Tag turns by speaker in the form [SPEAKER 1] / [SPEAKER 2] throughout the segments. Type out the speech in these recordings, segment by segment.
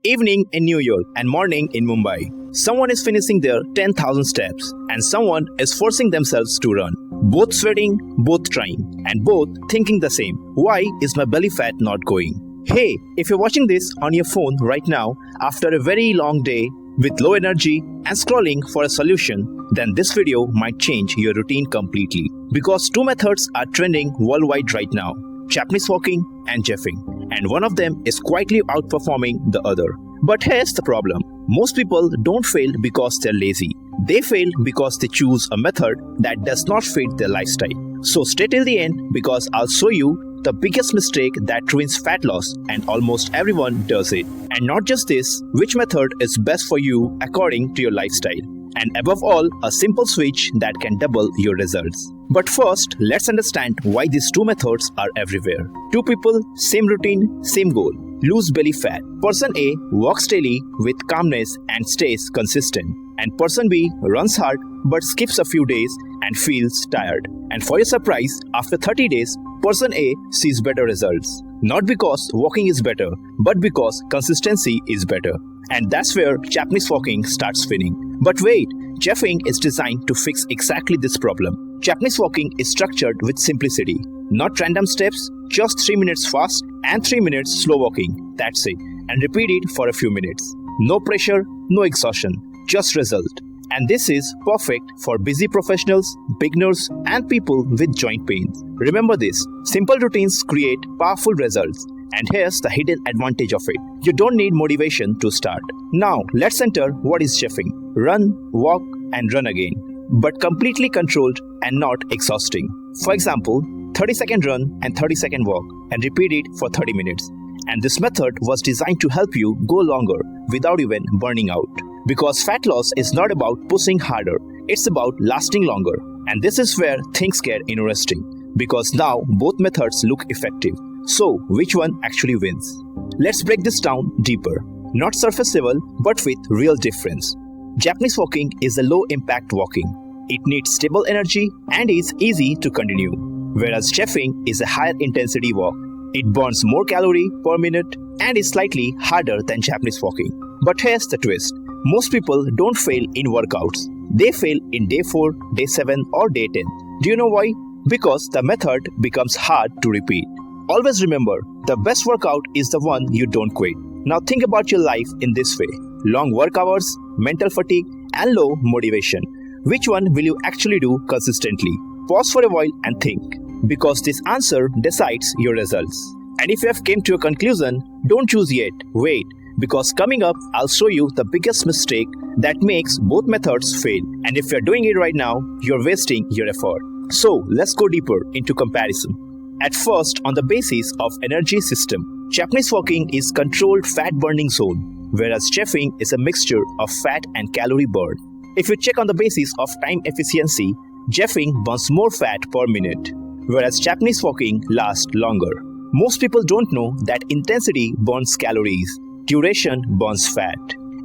[SPEAKER 1] Evening in New York and morning in Mumbai. Someone is finishing their 10,000 steps and someone is forcing themselves to run. Both sweating, both trying, and both thinking the same. Why is my belly fat not going? Hey, if you're watching this on your phone right now after a very long day with low energy and scrolling for a solution, then this video might change your routine completely. Because two methods are trending worldwide right now: Japanese walking and Jeffing, and one of them is quietly outperforming the other. But here's the problem. Most people don't fail because they're lazy. They fail because they choose a method that does not fit their lifestyle. So stay till the end because I'll show you the biggest mistake that ruins fat loss, and almost everyone does it. And not just this, which method is best for you according to your lifestyle. And above all, a simple switch that can double your results. But first, let's understand why these two methods are everywhere. Two people, same routine, same goal: lose belly fat. Person A walks daily with calmness and stays consistent. And person B runs hard but skips a few days and feels tired. And for your surprise, after 30 days, person A sees better results. Not because walking is better, but because consistency is better. And that's where Japanese walking starts winning. But wait, Jeffing is designed to fix exactly this problem. Japanese walking is structured with simplicity. Not random steps, just 3 minutes fast and 3 minutes slow walking. That's it. And repeat it for a few minutes. No pressure, no exhaustion, just result. And this is perfect for busy professionals, beginners, and people with joint pains. Remember this, simple routines create powerful results. And here's the hidden advantage of it. You don't need motivation to start. Now, let's enter what is Jeffing. Run, walk, and run again. But completely controlled and not exhausting. For example, 30-second run and 30-second walk, and repeat it for 30 minutes. And this method was designed to help you go longer without even burning out. Because fat loss is not about pushing harder, it's about lasting longer. And this is where things get interesting. Because now both methods look effective. So, which one actually wins? Let's break this down deeper. Not surface level, but with real difference. Japanese walking is a low-impact walking. It needs stable energy and is easy to continue. Whereas Jeffing is a higher intensity walk. It burns more calorie per minute and is slightly harder than Japanese walking. But here's the twist. Most people don't fail in workouts. They fail in day 4, day 7 or day 10. Do you know why? Because the method becomes hard to repeat. Always remember, the best workout is the one you don't quit. Now think about your life in this way. Long work hours, mental fatigue, and low motivation. Which one will you actually do consistently? Pause for a while and think. Because this answer decides your results. And if you have came to a conclusion, don't choose yet. Wait. Because coming up, I'll show you the biggest mistake that makes both methods fail. And if you're doing it right now, you're wasting your effort. So let's go deeper into comparison. At first, on the basis of energy system, Japanese walking is controlled fat burning zone, whereas Jeffing is a mixture of fat and calorie burn. If you check on the basis of time efficiency, Jeffing burns more fat per minute, whereas Japanese walking lasts longer. Most people don't know that intensity burns calories, duration burns fat.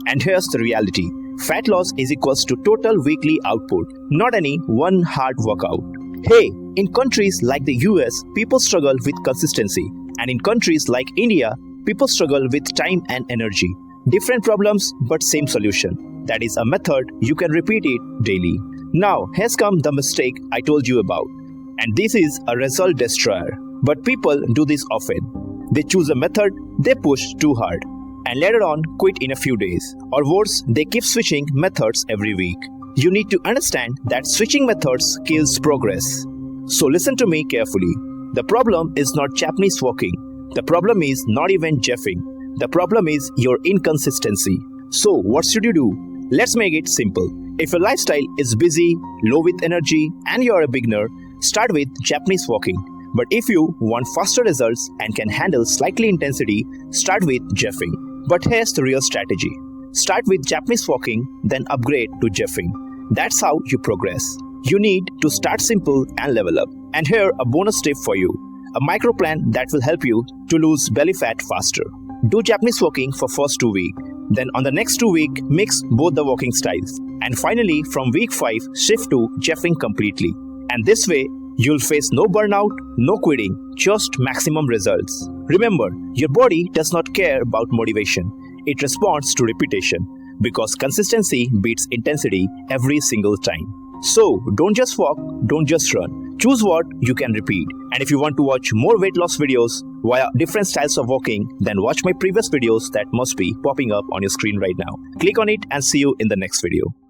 [SPEAKER 1] And here's the reality. Fat loss is equals to total weekly output, not any one hard workout. Hey, in countries like the US, people struggle with consistency. And in countries like India, people struggle with time and energy. Different problems, but same solution. That is a method you can repeat it daily. Now, here's come the mistake I told you about. And this is a result destroyer. But people do this often. They choose a method, they push too hard, and later on quit in a few days. Or worse, they keep switching methods every week. You need to understand that switching methods kills progress. So listen to me carefully. The problem is not Japanese walking. The problem is not even Jeffing. The problem is your inconsistency. So what should you do? Let's make it simple. If your lifestyle is busy, low with energy, and you're a beginner, start with Japanese walking. But if you want faster results and can handle slightly intensity, start with Jeffing. But here's the real strategy. Start with Japanese walking, then upgrade to Jeffing. That's how you progress. You need to start simple and level up. And here a bonus tip for you. A micro plan that will help you to lose belly fat faster. Do Japanese walking for first 2 weeks. Then on the next 2 weeks, mix both the walking styles. And finally, from week 5, shift to Jeffing completely. And this way, you'll face no burnout, no quitting, just maximum results. Remember, your body does not care about motivation. It responds to repetition because consistency beats intensity every single time. So, don't just walk, don't just run. Choose what you can repeat. And if you want to watch more weight loss videos via different styles of walking, then watch my previous videos that must be popping up on your screen right now. Click on it and see you in the next video.